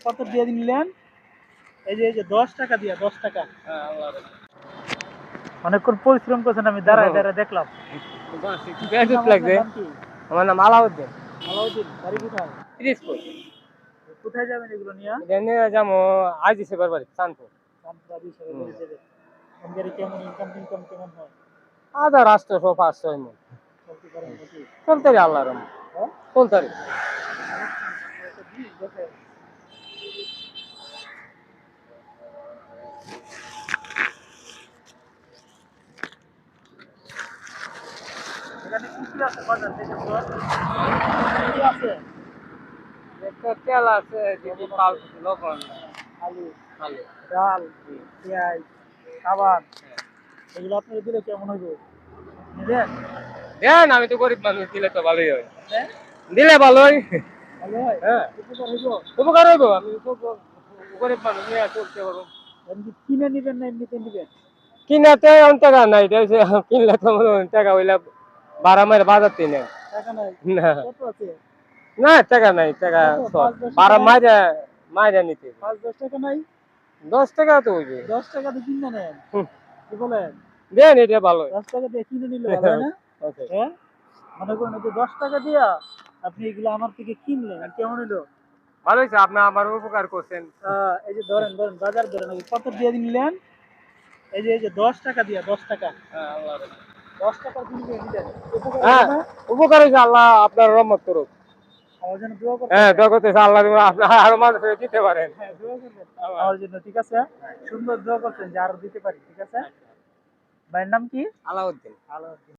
কত দিয়ে নিলেন? এই যে 10 টাকা দিয়া 10 টাকা। অনেকক্ষণ পরিশ্রম করছেন, আমি দাঁড়ায় দাঁড়ায় দেখলাম। লাগবে। আমার নাম আলাউদ্দিন। আলাউদ্দিন, বাড়ি কোথায়? পিরিজপুর। কোথায় যাবেন এগুলো নিয়ে? নিয়ে যাবো আজ সেবার বাড়ি চাঁদপুর। কেমন ইনকাম টিনকাম কেমন হয়? আধা রাষ্ট্র সব 500 মন চলতে পারেন নাকি? চলতে রে আল্লাহর রহমতে। হ্যাঁ? চলতে রে। দেখেন। এখানে কি আছে বাজার থেকে তো? কি আছে? একটা তেল আছে, দিদি পাল লবণ, আলু, আলু। ডাল, পেঁয়াজ, খাবার, এগুলো আপনারা দিলে কেমন হইব? নেবেন? দেন, আমি তো গরিব মানুষ, দিলে তো ভালোই হয়। হ্যাঁ? দিলে ভালোই। ভালো হয়? হ্যাঁ, উপকার হইব? উপকার হইব। আমি তো গরিব মানুষ নিয়ে চলতে পারবো। এমনি কিনে নিবেন না এমনিতে নিবেন? কিনাতে অন টাকা নাই, কিনলে তো টাকা হইলে ভাড়া মেরে বাজার তিনে টাকা নাই? না। কত আছে? না, টাকা নাই, টাকা কত? সব 5-10 ভাড়া টাকা নাই? মাইরা মাইরা নিতে। 5-10 টাকা নাই? 10 টাকা তো হইবে। 10 টাকা দিয়ে কিনে নেন। কি বলেন? দেন, এটা ভালো। 10 টাকা দিয়ে কিনে নিলে ভালো হয় না? ওকে। হ্যাঁ? মনে করেন এই যে 10 টাকা দিয়া আপনি এগুলো আমার থেকে কিনলেন, কেমন হইলো? ভালো হয়েছে, আপনি আমার উপকার করছেন। এই যে ধরেন ধরেন বাজার ধরেন, কত দিয়ে নিলেন? এই যে 10 টাকা দিয়া 10 টাকা। হ্যাঁ, আল্লাহ। 10 টাকার বিনিময়ে নিলেন। উপকার হলো হ্যাঁ, না? উপকার হয়েছে, আল্লাহ আপনার রহমত করুক। আমার জন্য দোয়া করবেন? হ্যাঁ, দোয়া করতেছে আল্লাহ আপনার আরো মানুষকে দিতে পারেন। হ্যাঁ, দোয়া করবেন আমার জন্য, ঠিক আছে? সুন্দর দোয়া করছেন যে আরো দিতে পারি, ঠিক আছে? ভাইয়ের নাম কি? আলাউদ্দিন। আলাউদ্দিন।